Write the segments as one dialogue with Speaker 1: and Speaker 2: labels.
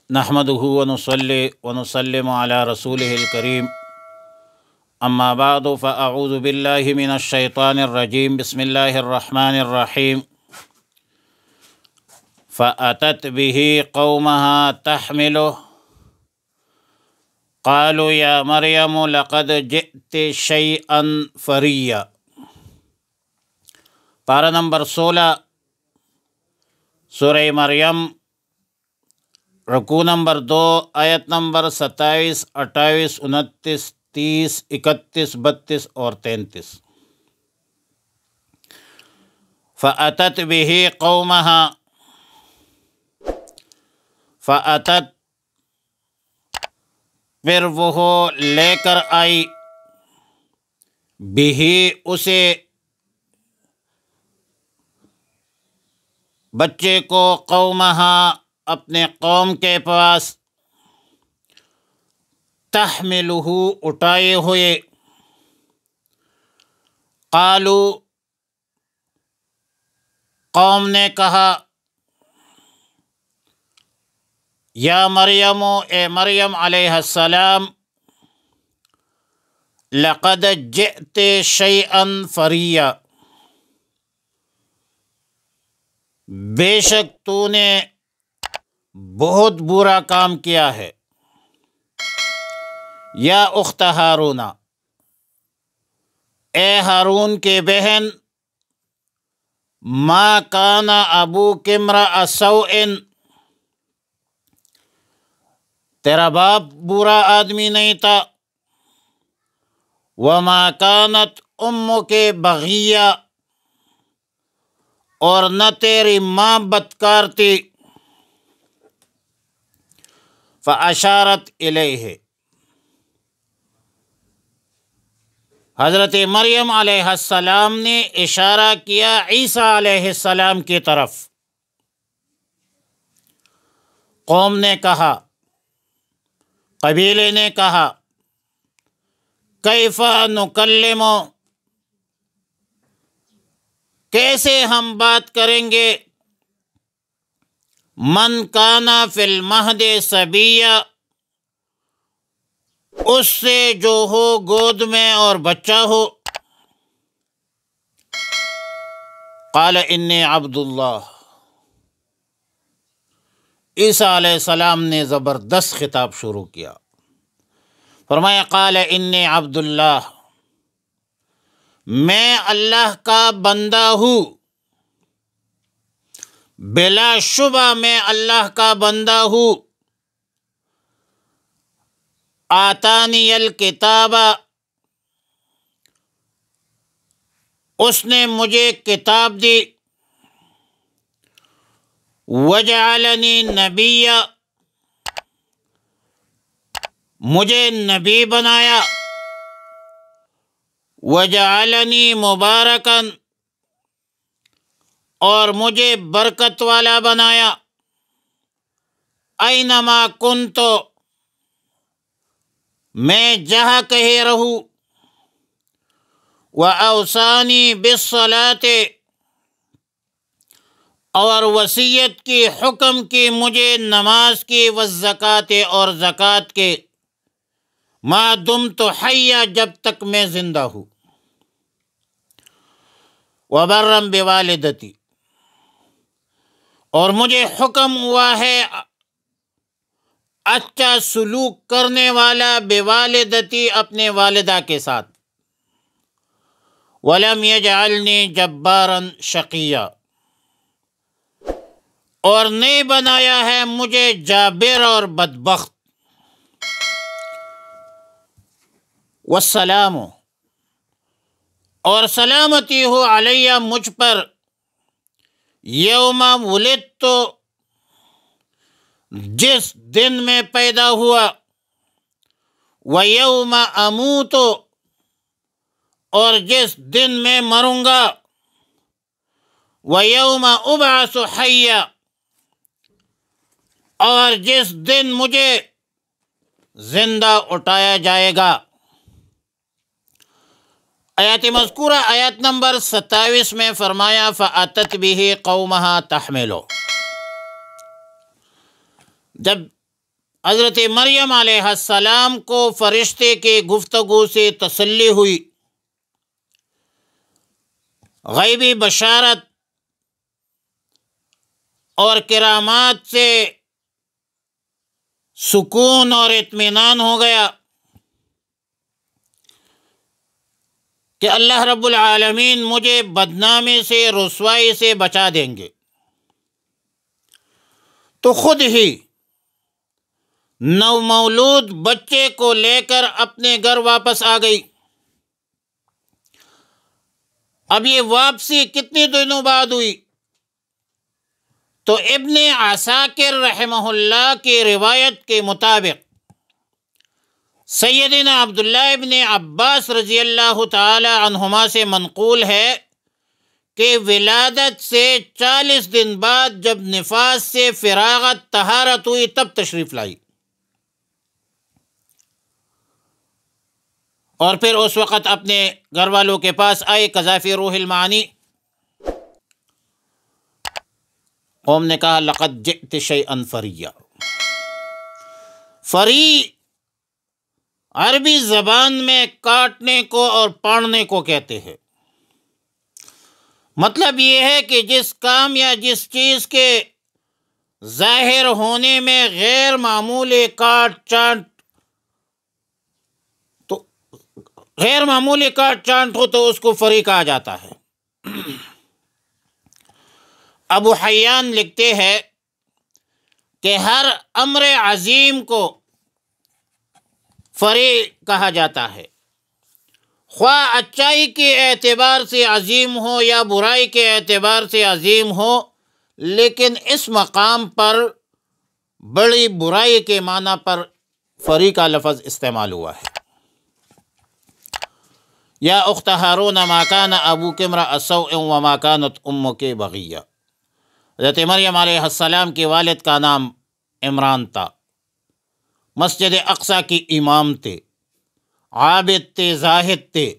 Speaker 1: نحمده ونصلي ونسلم على رسوله الكريم اما بعد فاعوذ بالله من الشيطان الرجيم بسم الله الرحمن الرحيم فأتت به قومها تحمله قالوا يا مريم لقد جئت شيئا فريا۔ پارہ نمبر 16 سورہ مریم، رکوع نمبر 2، آیت نمبر 27، 28، 29، 30، 31، 32 اور 33۔ فأتت به قومها، فأتت پھر وہ لے کر آئی، بھی اسے بچے کو، قومہا اپنے قوم کے پاس، تحملہ اٹھائے ہوئے، قالو قوم نے کہا، یا مریم اے مریم علیہ السلام، لقد جئت شیئا فریا، بے شک تو نے بہت برا کام کیا ہے۔ یا اخت ہارون، اے ہارون کی بہن، ما کان ابوک امرأ سوء، تیرا باپ برا آدمی نہیں تھا، وما کانت امک بغیہ، اور نہ تیری ماں بدکار تھی۔ فاشارت الیہ، حضرت مریم علیہ السلام نے اشارہ کیا عیسیٰ علیہ السلام کی طرف۔ قوم نے کہا، قبیلے نے کہا، کیف نکلم، کیسے ہم بات کریں گے، من کانا فی المہد صبیا، اس سے جو ہو گود میں اور بچہ ہو۔ قال انی عبد اللہ، عیسیٰ علیہ السلام نے زبردست خطاب شروع کیا، فرمایا قال انی عبد اللہ، میں اللہ کا بندہ ہوں، بلا شبہ میں اللہ کا بندہ ہوں۔ آتانی الکتاب، اس نے مجھے کتاب دی، وجعلنی نبیا، مجھے نبی بنایا، وجعلنی مبارکا، اور مجھے برکت والا بنایا، اینما کنت، میں جہاں کہیں رہوں، وأوصانی بالصلاۃ، اور وصیت کی، حکم کی مجھے نماز کی، والزکوٰۃ، اور زکوٰۃ کے، ما دمت حیا، جب تک میں زندہ ہوں، وبرا بوالدتی، اور مجھے حکم ہوا ہے اچھا سلوک کرنے والا، بوالدتی، اپنے والدہ کے ساتھ، ولم یجعلنی جبارا شقیا، اور نہیں بنایا ہے مجھے جابر اور بدبخت۔ والسلام، اور سلامتی ہو، علیہ، مجھ پر، یوم ولدت، جس دن میں پیدا ہوا، ویوم اموت، اور جس دن میں مروں گا، ویوم ابعث حیا، اور جس دن مجھے زندہ اٹھایا جائے گا۔ آیات مذکورہ آیت نمبر 27 میں فرمایا فَأَتَتْ بِهِ قَوْمَهَا تَحْمِلُ، جب حضرت مریم علیہ السلام کو فرشتے کی گفتگو سے تسلی ہوئی، غیبی بشارت اور کرامات سے سکون اور اطمینان ہو گیا کہ اللہ رب العالمین مجھے بدنامی سے، رسوائی سے بچا دیں گے۔ تو خود ہی نومولود بچے کو لے کر اپنے گھر واپس آ گئی۔ اب یہ واپسی کتنے دنوں بعد ہوئی؟ تو ابن عساکر رحمہ اللہ کی روایت کے مطابق سیدنا عبداللہ ابن عباس رضی اللہ تعالی عنہما سے منقول ہے کہ ولادت سے 40 دن بعد جب نفاس سے فراغت طہارت ہوئی تب تشریف لائی، اور پھر اس وقت اپنے گھر والوں کے پاس آئے۔ قذافی روح المعانی، قوم نے کہا لقد جئت شیئا فریا۔ فری عربی زبان میں کاٹنے کو اور پاڑنے کو کہتے ہیں۔ مطلب یہ ہے کہ جس کام یا جس چیز کے ظاہر ہونے میں غیر معمولی کاٹ چانٹ ہو تو اس کو فری کہا جاتا ہے۔ ابو حیان لکھتے ہیں کہ ہر امر عظیم کو فری کہا جاتا ہے، خواہ اچائی کے اعتبار سے عظیم ہو یا برائی کے اعتبار سے عظیم ہو، لیکن اس مقام پر بڑی برائی کے معنی پر فری کا لفظ استعمال ہوا ہے۔ یا اخت ہارون ما کان ابوک امرأ سوء وما کانت امک بغیہ۔ حضرت مریم علیہ السلام کے والد کا نام عمران تھا، مسجد اقصی کی امام تھے، عابد تھے، زاہد تھے،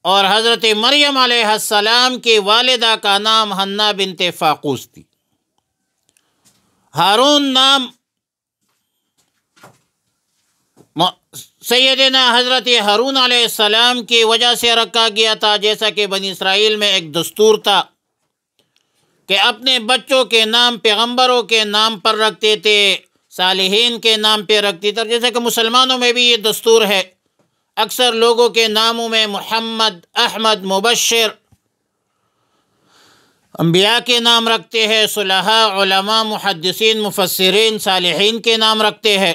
Speaker 1: اور حضرت مریم علیہ السلام کی والدہ کا نام حنہ بنت فاقوس تھی۔ ہارون نام سیدنا حضرت ہارون علیہ السلام کی وجہ سے رکھا گیا تھا، جیسا کہ بنی اسرائیل میں ایک دستور تھا کہ اپنے بچوں کے نام پیغمبروں کے نام پر رکھتے تھے، صالحین کے نام پہ رکھتے تھے، جیسا کہ مسلمانوں میں بھی یہ دستور ہے۔ اکثر لوگوں کے ناموں میں محمد، احمد، مبشر، انبیاء کے نام رکھتے ہیں، صلحاء، علماء، محدثین، مفسرین، صالحین کے نام رکھتے ہیں۔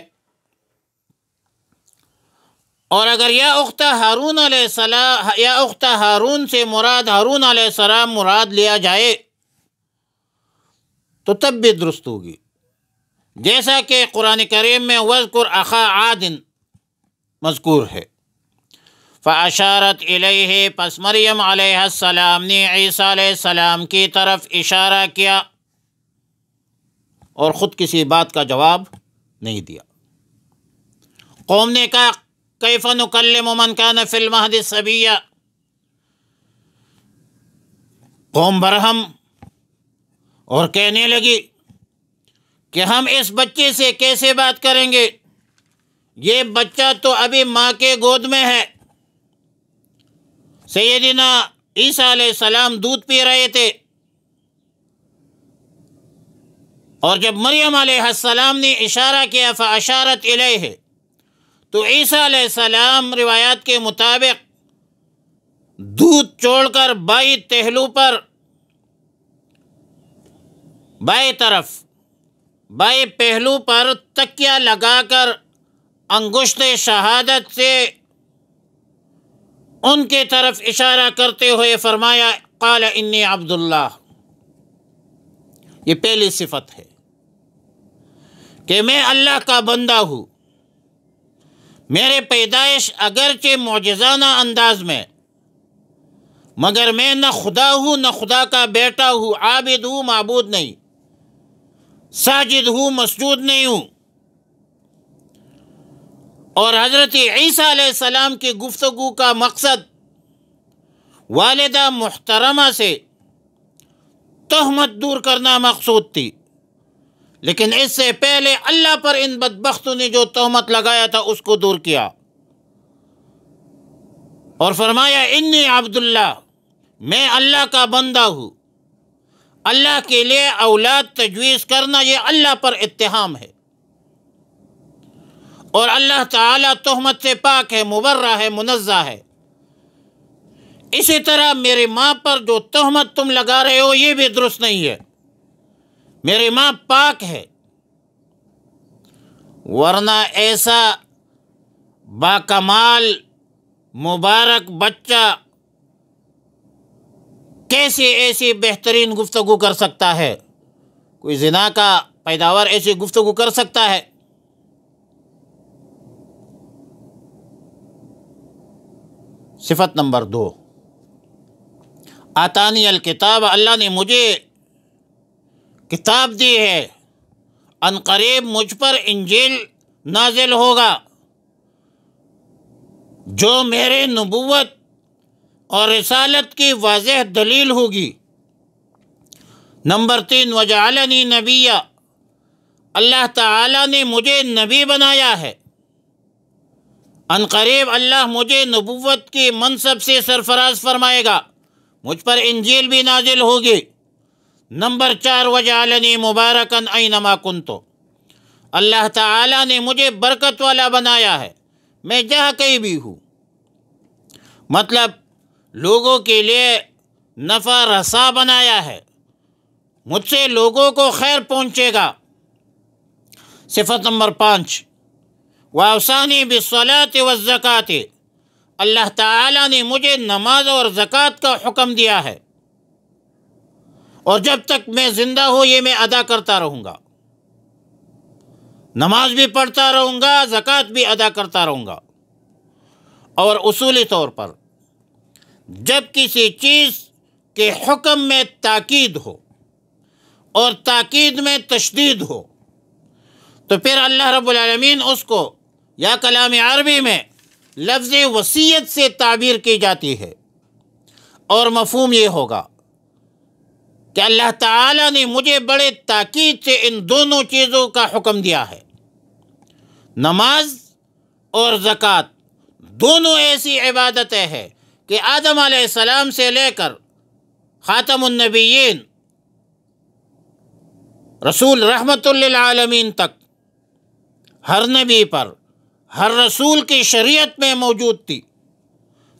Speaker 1: اور اگر یا اخت ہارون علیہ السلام، یا اخت ہارون سے مراد ہارون علیہ السلام مراد لیا جائے تو تب بھی درست ہوگی، جیسا کہ قرآن کریم میں وَاذْكُرْ أَخَا عَادٍ مذکور ہے۔ فَأَشَارَتْ إِلَيْهِ، پس مریم علیہ السلام نے عیسیٰ علیہ السلام کی طرف اشارہ کیا اور خود کسی بات کا جواب نہیں دیا۔ قوم نے کہا کیف نکلم من کان فی المہد صبیا، قوم برہم اور کہنے لگی کہ ہم اس بچے سے کیسے بات کریں گے، یہ بچہ تو ابھی ماں کے گود میں ہے۔ سیدنا عیسیٰ علیہ السلام دودھ پی رہے تھے، اور جب مریم علیہ السلام نے اشارہ کیا فاشارت الیہ، تو عیسیٰ علیہ السلام روایات کے مطابق دودھ چھوڑ کر بائیں پہلو پر، بائیں پہلو پر تکیہ لگا کر انگشت شہادت سے ان کے طرف اشارہ کرتے ہوئے فرمایا قال انی عبد اللہ۔ یہ پہلی صفت ہے کہ میں اللہ کا بندہ ہوں۔ میرے پیدائش اگرچہ معجزانہ انداز میں، مگر میں نہ خدا ہوں نہ خدا کا بیٹا ہوں، عابد ہوں معبود نہیں، ساجد ہوں مسجود نہیں ہوں۔ اور حضرت عیسیٰ علیہ السلام کی گفتگو کا مقصد والدہ محترمہ سے تہمت دور کرنا مقصود تھی، لیکن اس سے پہلے اللہ پر ان بدبختوں نے جو تہمت لگایا تھا اس کو دور کیا، اور فرمایا انی عبداللہ، میں اللہ کا بندہ ہوں۔ اللہ کے لیے اولاد تجویز کرنا یہ اللہ پر اتہام ہے، اور اللہ تعالیٰ تہمت سے پاک ہے، مبرہ ہے، منزہ ہے۔ اسی طرح میری ماں پر جو تہمت تم لگا رہے ہو یہ بھی درست نہیں ہے، میری ماں پاک ہے، ورنہ ایسا باکمال مبارک بچہ کیسے ایسی بہترین گفتگو کر سکتا ہے؟ کوئی زنا کا پیداوار ایسی گفتگو کر سکتا ہے؟ صفت نمبر 2، آتانی الکتاب، اللہ نے مجھے کتاب دی ہے، ان قریب مجھ پر انجیل نازل ہوگا جو میرے نبوت اور رسالت کی واضح دلیل ہوگی۔ نمبر 3، وجعلنی نبیا، اللہ تعالیٰ نے مجھے نبی بنایا ہے، ان قریب اللہ مجھے نبوت کی منصب سے سرفراز فرمائے گا، مجھ پر انجیل بھی نازل ہوگی۔ نمبر 4، وجعلنی مبارکن اینما کنت، اللہ تعالیٰ نے مجھے برکت والا بنایا ہے، میں جہاں کہیں بھی ہوں، مطلب لوگوں کے لیے نفع رسا بنایا ہے، مجھ سے لوگوں کو خیر پہنچے گا۔ صفت نمبر 5، وَأَوْصَانِي بِالصَّلَاةِ وَالزَّكَاةِ، اللہ تعالیٰ نے مجھے نماز اور زکوٰۃ کا حکم دیا ہے، اور جب تک میں زندہ ہوں یہ میں ادا کرتا رہوں گا، نماز بھی پڑھتا رہوں گا، زکوٰۃ بھی ادا کرتا رہوں گا۔ اور اصولی طور پر جب کسی چیز کے حکم میں تاکید ہو اور تاکید میں تشدید ہو تو پھر اللہ رب العالمین اس کو یا کلام عربی میں لفظ وصیت سے تعبیر کی جاتی ہے، اور مفہوم یہ ہوگا کہ اللہ تعالیٰ نے مجھے بڑے تاکید سے ان دونوں چیزوں کا حکم دیا ہے۔ نماز اور زکوٰۃ دونوں ایسی عبادتیں ہیں کہ آدم علیہ السلام سے لے کر خاتم النبیین رسول رحمت للعالمین تک ہر نبی پر، ہر رسول کی شریعت میں موجود تھی۔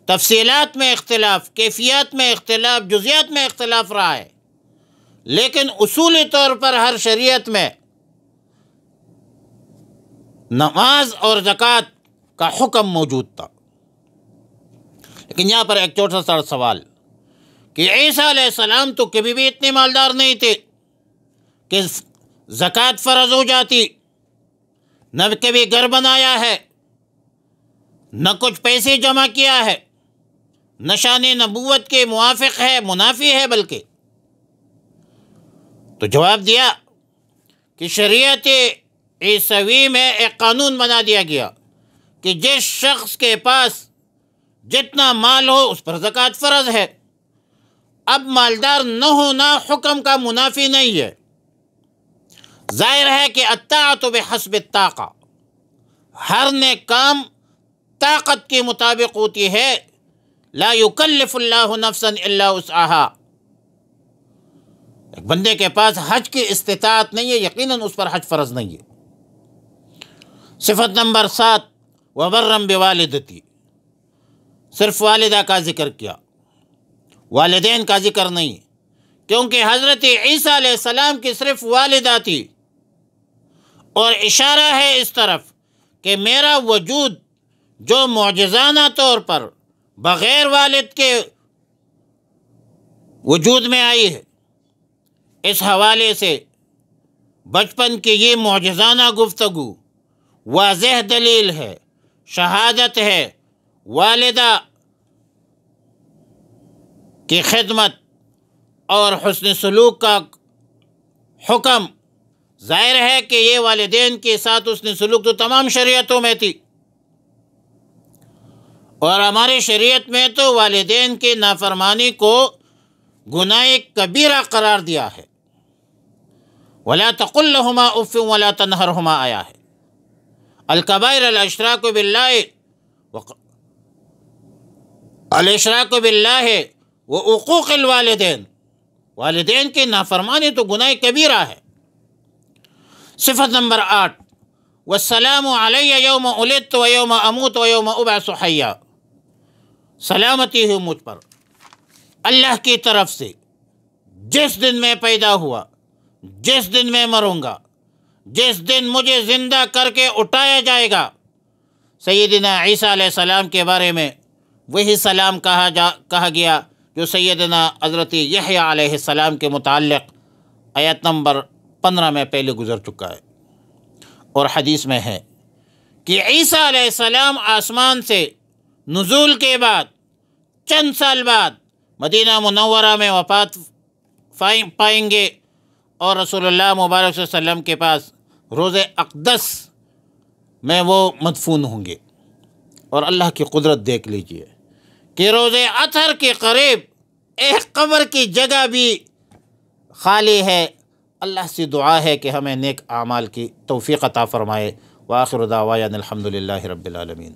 Speaker 1: تفصیلات میں اختلاف، کیفیات میں اختلاف، جزیات میں اختلاف رہا ہے، لیکن اصولی طور پر ہر شریعت میں نماز اور زکوٰۃ کا حکم موجود تھا۔ لیکن یہاں پر ایک چھوٹا سا سوال کہ عیسیٰ علیہ السلام تو کبھی بھی اتنے مالدار نہیں تھے کہ زکوٰۃ فرض ہو جاتی، نہ کبھی گھر بنایا ہے، نہ کچھ پیسے جمع کیا ہے، نشان نبوت کے موافق ہے، منافی ہے بلکہ۔ تو جواب دیا کہ شریعت عیسوی میں ایک قانون بنا دیا گیا کہ جس شخص کے پاس جتنا مال ہو اس پر زکوٰۃ فرض ہے۔ اب مالدار نہ ہونا حکم کا منافی نہیں ہے، ظاہر ہے کہ الطاعۃ بحسب الطاقہ، ہر نیک کام طاقت کے مطابق ہوتی ہے، لا یکلف اللہ نفسا الا وسعہا۔ ایک بندے کے پاس حج کی استطاعت نہیں ہے، یقیناً اس پر حج فرض نہیں ہے۔ صفت نمبر 7، وبرم بوالدتی، صرف والدہ کا ذکر کیا، والدین کا ذکر نہیں، کیونکہ حضرت عیسیٰ علیہ السلام کی صرف والدہ تھی، اور اشارہ ہے اس طرف کہ میرا وجود جو معجزانہ طور پر بغیر والد کے وجود میں آئی ہے، اس حوالے سے بچپن کی یہ معجزانہ گفتگو واضح دلیل ہے، شہادت ہے، والدہ کی خدمت اور حسن سلوک کا حکم۔ ظاہر ہے کہ یہ والدین کے ساتھ حسن سلوک تو تمام شریعتوں میں تھی، اور ہماری شریعت میں تو والدین کی نافرمانی کو گناہ کبیرہ قرار دیا ہے۔ ولا تقل لهما اف ولا تنهرهما آیا ہے۔ الکبائر الاشراک باللہ الاشراک باللہ وعقوق الوالدین، والدین کی نافرمانی تو گناہ کبیرہ ہے۔ صفت نمبر 8، والسلام علی یوم ولدت و یوم اموت و یوم ابعث حیا، سلامتی ہو مجھ پر اللہ کی طرف سے جس دن میں پیدا ہوا، جس دن میں مروں گا، جس دن مجھے زندہ کر کے اٹھایا جائے گا۔ سیدنا عیسیٰ علیہ السلام کے بارے میں وہی سلام کہا گیا جو سیدنا حضرت یحییٰ علیہ السلام کے متعلق آیت نمبر 15 میں پہلے گزر چکا ہے۔ اور حدیث میں ہے کہ عیسیٰ علیہ السلام آسمان سے نزول کے بعد چند سال بعد مدینہ منورہ میں وفات پائیں گے، اور رسول اللہ مبارک صلی اللہ علیہ وسلم کے پاس روضہ اقدس میں وہ مدفون ہوں گے۔ اور اللہ کی قدرت دیکھ لیجئے کہ روضہ اطہر کے قریب ایک قبر کی جگہ بھی خالی ہے۔ اللہ سے دعا ہے کہ ہمیں نیک اعمال کی توفیق عطا فرمائے۔ وآخر دعوانا الحمدللہ رب العالمین۔